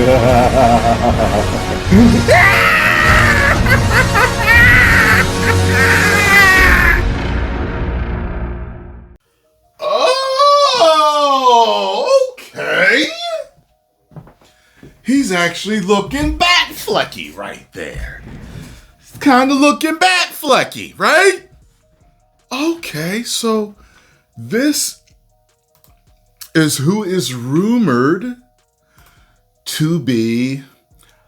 Oh, okay. He's actually looking bat flecky right there. He's kind of looking bat flecky, right? Okay, so this is who is rumored to be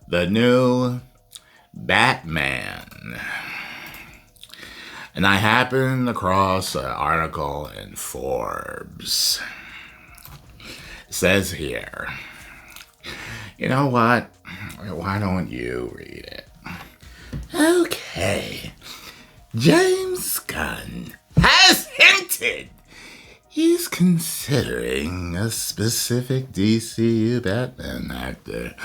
the new Batman. And I happened across an article in Forbes. It says here, you know what? Why don't you read it? Okay. James Gunn has hinted he's considering a specific DCU Batman actor.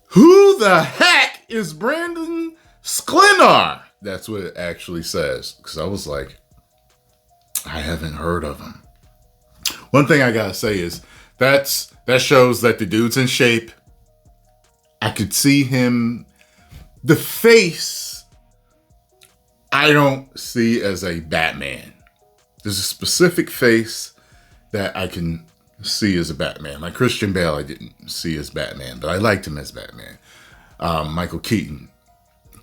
Who the heck is Brandon Sklenar? That's what it actually says. Because I was like, I haven't heard of him. One thing I gotta say is that shows that the dude's in shape. I could see him. The face, I don't see as a Batman. There's a specific face that I can see as a Batman. Like Christian Bale, I didn't see as Batman, but I liked him as Batman. Michael Keaton,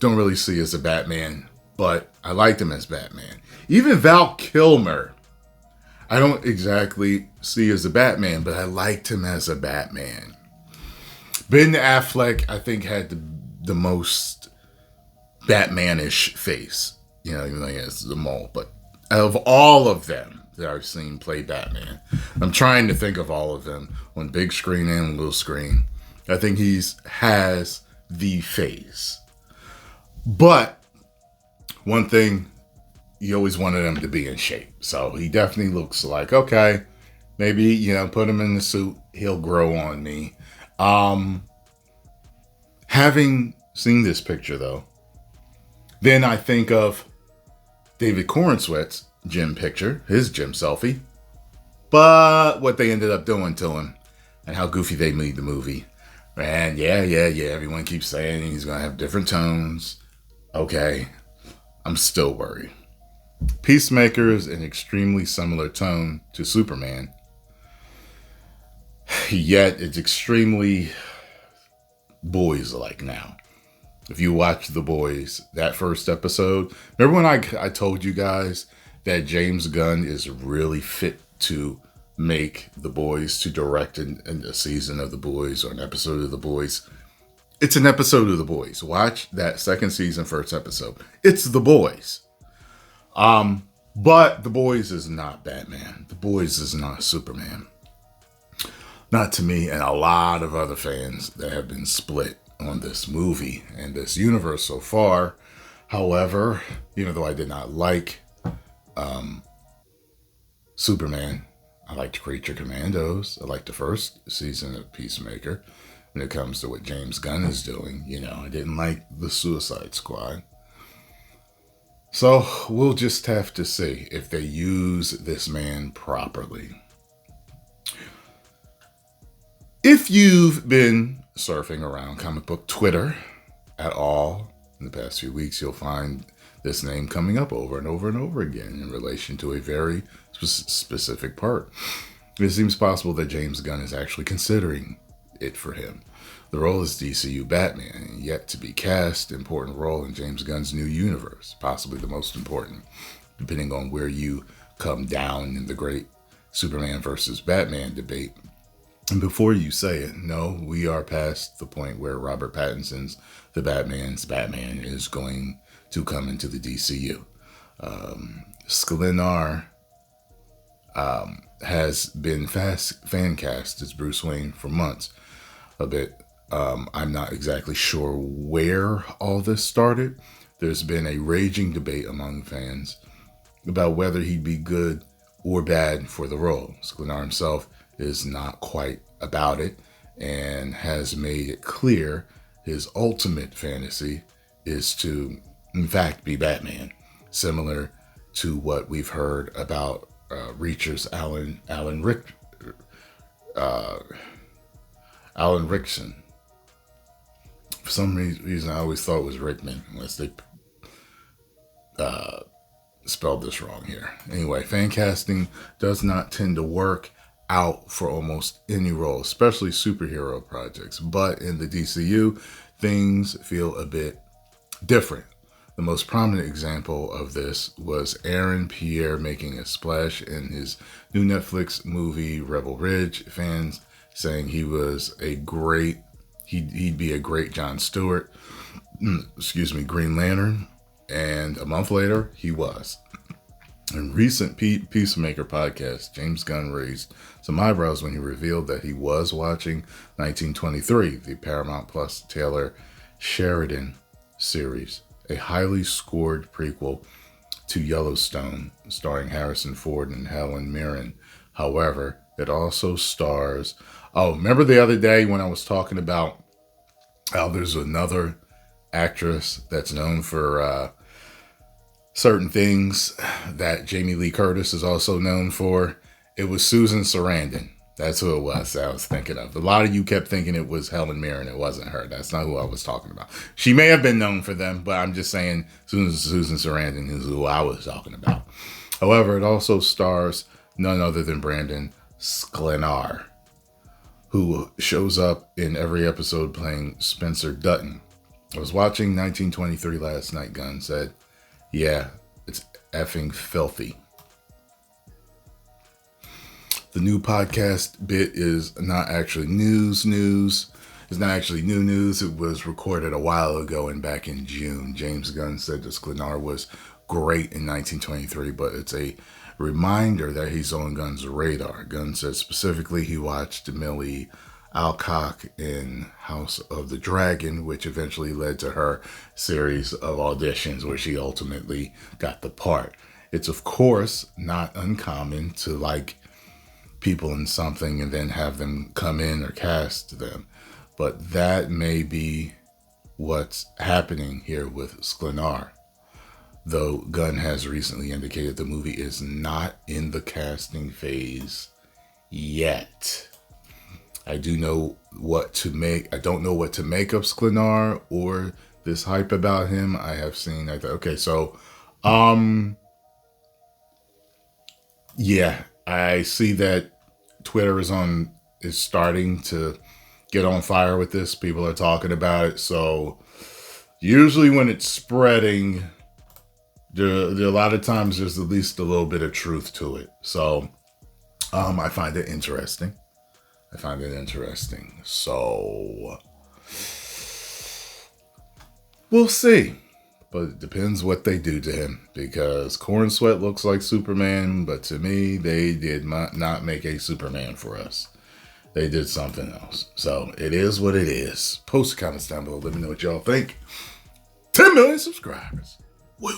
don't really see as a Batman, but I liked him as Batman. Even Val Kilmer, I don't exactly see as a Batman, but I liked him as a Batman. Ben Affleck, I think, had the most Batmanish face. You know, even though he has the mole. But of all of them that I've seen play Batman, I'm trying to think of all of them on big screen and little screen. I think he has the face. But one thing, you always wanted him to be in shape. So he definitely looks like, okay, maybe, put him in the suit, he'll grow on me. Having seen this picture, though, then I think of David Corenswet's gym picture, his gym selfie, but what they ended up doing to him and how goofy they made the movie. And yeah, everyone keeps saying he's going to have different tones. Okay, I'm still worried. Peacemaker is an extremely similar tone to Superman, yet it's extremely boys-like now. If you watch The Boys, that first episode, remember when I told you guys that James Gunn is really fit to make The Boys, to direct a season of The Boys or an episode of The Boys? It's an episode of The Boys. Watch that second season, first episode. It's The Boys. But The Boys is not Batman. The Boys is not Superman. Not to me, and a lot of other fans that have been split on this movie and this universe so far. However, even though I did not like Superman, I liked Creature Commandos. I liked the first season of Peacemaker. When it comes to what James Gunn is doing, I didn't like the Suicide Squad. So we'll just have to see if they use this man properly. If you've been surfing around comic book Twitter at all in the past few weeks, you'll find this name coming up over and over and over again in relation to a very specific part. It seems possible that James Gunn is actually considering it for him. The role is DCU Batman, yet to be cast, important role in James Gunn's new universe, possibly the most important, depending on where you come down in the great Superman versus Batman debate. And before you say it, no, we are past the point where Robert Pattinson's The Batman's Batman is going to come into the DCU. Sklenar has been fan cast as Bruce Wayne for months. A bit. I'm not exactly sure where all this started. There's been a raging debate among fans about whether he'd be good or bad for the role. Sklenar himself is not quite about it and has made it clear his ultimate fantasy is to, in fact, be Batman, similar to what we've heard about Reacher's Alan Rickson. For some reason, I always thought it was Rickman, unless they spelled this wrong here. Anyway, fan casting does not tend to work out for almost any role, especially superhero projects. But in the DCU, things feel a bit different. The most prominent example of this was Aaron Pierre making a splash in his new Netflix movie Rebel Ridge. Fans saying he was he'd be a great Jon Stewart, Green Lantern, and a month later he was. In recent Peacemaker podcast, James Gunn raised some eyebrows when he revealed that he was watching 1923, the Paramount Plus Taylor Sheridan series, a highly scored prequel to Yellowstone, starring Harrison Ford and Helen Mirren. However, it also stars... Oh, remember the other day when I was talking about how there's another actress that's known for certain things that Jamie Lee Curtis is also known for? It was Susan Sarandon. That's who it was I was thinking of. A lot of you kept thinking it was Helen Mirren. It wasn't her. That's not who I was talking about. She may have been known for them, but I'm just saying Susan Sarandon is who I was talking about. However, it also stars none other than Brandon Sklenar, who shows up in every episode playing Spencer Dutton. I was watching 1923 last night, Gunn said. Yeah, it's effing filthy. The new podcast bit is not actually news. It's not actually new news. It was recorded a while ago and back in June. James Gunn said that Sklenar was great in 1923, but it's a reminder that he's on Gunn's radar. Gunn said specifically he watched Millie Alcock in House of the Dragon, which eventually led to her series of auditions where she ultimately got the part. It's of course not uncommon to like people in something and then have them come in or cast them, but that may be what's happening here with Sklenar. Though Gunn has recently indicated the movie is not in the casting phase yet. I don't know what to make of Sklenar or this hype about him. I have seen that. Okay, so, yeah, I see that Twitter is starting to get on fire with this. People are talking about it. So usually when it's spreading, there a lot of times there's at least a little bit of truth to it. So I find it interesting. So we'll see. But it depends what they do to him, because Corn Sweat looks like Superman, but to me, they did not make a Superman for us. They did something else. So it is what it is. Post comments down below. Let me know what y'all think. 10 million subscribers. Woo!